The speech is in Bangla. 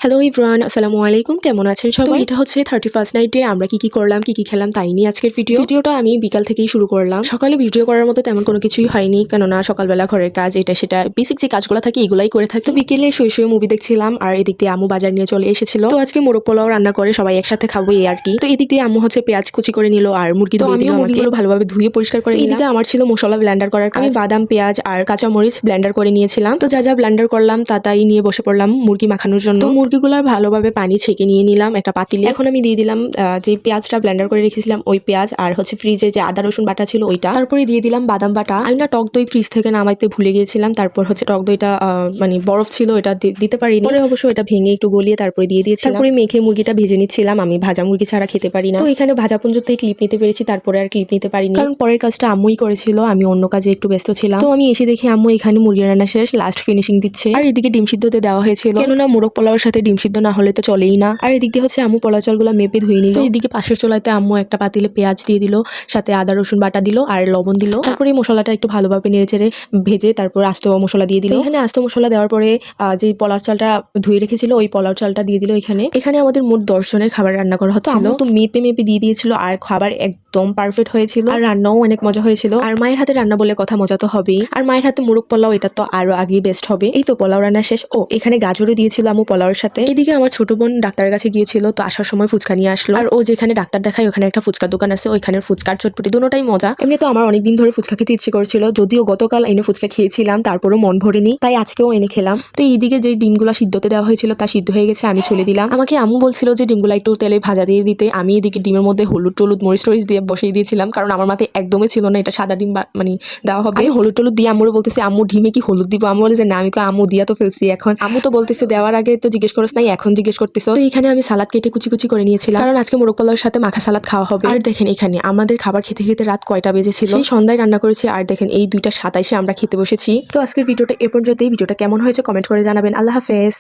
হ্যালো এভরিওয়ান, আসসালামু আলাইকুম। কেমন আছেন সবাই? এটা হচ্ছে 31st নাইটে আমরা কি করলাম, কি খেলাম তাই নিয়ে আজকের ভিডিওটা আমি বিকাল থেকেই শুরু করলাম। সকালে ভিডিও করার মতো তেমন কোনো কিছুই হয়নি, কেননা সকালবেলা ঘরের কাজ এটা সেটা বেসিক যে কাজগুলো থাকে এগুলাই করে থাকি। তো বিকেলে শুয়ে মুভি দেখছিলাম, আর এদিক দিয়ে আম্মু বাজার নিয়ে চলে এসেছিল। তো আজকে মোরগ পোলাও রান্না করে সবাই একসাথে খাবো এই আর কি। তো এদিক দিয়ে আম্মু হচ্ছে পেঁয়াজ কুচি করে নিল আর মুরগি ধুয়ে দিল। মুরগিগুলো ভালোভাবে ধুয়ে পরিষ্কার করে এদিকে আমার ছিল মশলা ব্লেন্ডার করার কাজ। আমি বাদাম, পেঁয়াজ আর কাঁচা মরিচ ব্লেন্ডার করে নিয়েছিলাম। তো যা ব্লেন্ডার করলাম তাই নিয়ে বসে পড়লাম মুরগি মাখানোর জন্য। তো মুরগিগুলো ভালোভাবে পানি ছেঁকে নিয়ে নিলাম একটা পাতিলে। এখন আমি দিয়ে দিলাম যে পেঁয়াজটা ব্লেন্ডার করে রেখেছিলাম ওই পেঁয়াজ, আর হচ্ছে ফ্রিজে যে আদা রসুন বাটা ছিল ওইটা। তারপরে দিয়ে দিলাম বাদাম বাটা। আমি না টক দই ফ্রিজ থেকে নামাইতে ভুলে গিয়েছিলাম, তারপর হচ্ছে টক দইটা মানে বরফ ছিল, এটা দিতে পারিনি। পরে অবশ্য এটা ভেঙে একটু গলিয়ে তারপরে দিয়ে দিয়েছিলাম। তারপরে মেখে মুরগিটা ভেজে নিচ্ছিলাম। আমি ভাজা মুরগি ছাড়া খেতে পারি না। তো এখানে ভাজা পর্যন্তই ক্লিপ নিতে পেরেছি, তারপরে আর ক্লিপ নিতে পারিনি, কারণ পরের কাজটা আম্মুই করেছিল, আমি অন্য কাজে একটু ব্যস্ত ছিলাম। তো আমি এসে দেখি আম্মু এখানে মুরগি রান্না শেষ, লাস্ট ফিনিশিং দিচ্ছে। আর এদিকে ডিম সিদ্ধতে দেওয়া হয়েছিল, কেননা মোরগ পোলাওয়ের সাথে ডিম সিদ্ধ না হলে তো চলেই না। আর এদিক দিয়ে হচ্ছে আম্মু পোলাও চালগুলো মেপে ধুয়ে নিল। এদিকে পাশের চুলাতে আম্মু একটা পাতিলে পেঁয়াজ দিয়ে দিল, সাথে আদা রসুন বাটা দিল আর লবণ দিল। তারপরে মশলাটা একটু ভালোভাবে নেড়েচেড়ে ভেজে তারপর আস্ত মশলা দিয়ে দিল। এখানে আস্ত মশলা দেওয়ার পরে যে পোলাও চালটা ধুয়ে রেখেছিল ওই পোলাও চালটা দিয়ে দিল। এখানে আমাদের মোট 10 জনের খাবার রান্না করা হচ্ছিল। তো মেপে দিয়ে দিয়েছিল, আর খাবার একদম পারফেক্ট হয়েছিল, আর রান্নাও অনেক মজা হয়েছিল। আর মায়ের হাতে রান্না বলে কথা, মজা তো হবেই। আর মায়ের হাতে মোরগ পোলাও এটা তো আরো আগেই বেস্ট হবে। এই তো পোলাও রান্না শেষ। ও এখানে গাজরও দিয়েছিল আম্মু পোলাওর সাথে। এদিকে আমার ছোট বোন ডাক্তারের কাছে গিয়েছিল, তো আসার সময় ফুচকা নিয়ে আসলো। আর ও যেখানে ডাক্তার দেখায় ওখানে একটা ফুচকার দোকান আছে, ওইখানের ফুচকার চটপটি দুটোটাই মজা। এমনি তো আমার অনেকদিন ধরে ফুচকা খেতে ইচ্ছে করছিল, যদিও গতকাল এনে ফুচকা খেয়েছিলাম তারপরও মন ভরেনি, তাই আজকেও এনে খেলাম। তো এইদিকে যে ডিমগুলো সিদ্ধতে দেওয়া হয়েছিল তা সিদ্ধ হয়ে গেছে, আমি ছুলে দিলাম। আমাকে আম্মু বলছিল যে ডিমগুলো একটু তেলে ভাজা দিয়ে দিতে। আমি এদিকে ডিমের মধ্যে হলুদ মরিচ টরিচ দিয়ে বসিয়ে দিয়েছিলাম, কারণ আমার মাথায় একদমই ছিল না এটা সাদা ডিম মানে দেওয়া হবে। আমি হলুদ দিয়ে আম্মুর বলতেছি আম্মু ডিমে কি হলুদ দিব? আম্মু বলে যে না, আমি আম্মু দিয়া তো ফেলছি। এখন আম্মু তো বলতেছে দেওয়ার আগে তো জিজ্ঞেস করছ নাই, এখন জিজ্ঞেস করতেছো। তো এখানে আমি সালাদ কেটে কুচি করে নিয়েছিলাম, কারণ আজকে মোরগ পোলাওর সাথে মাখা সালাদ খাওয়া হবে। আর দেখেন এখানে আমাদের খাবার খেতে খেতে রাত কয়টা বেজেছিল, সেই সন্ধ্যায় রান্না করেছি। আর দেখেন এই 2টা 27-এ আমরা খেতে বসেছি। তো আজকের ভিডিওটা এ পর্যন্তই। ভিডিওটা কেমন হয়েছে কমেন্ট করে জানাবেন। আল্লাহ হাফেজ।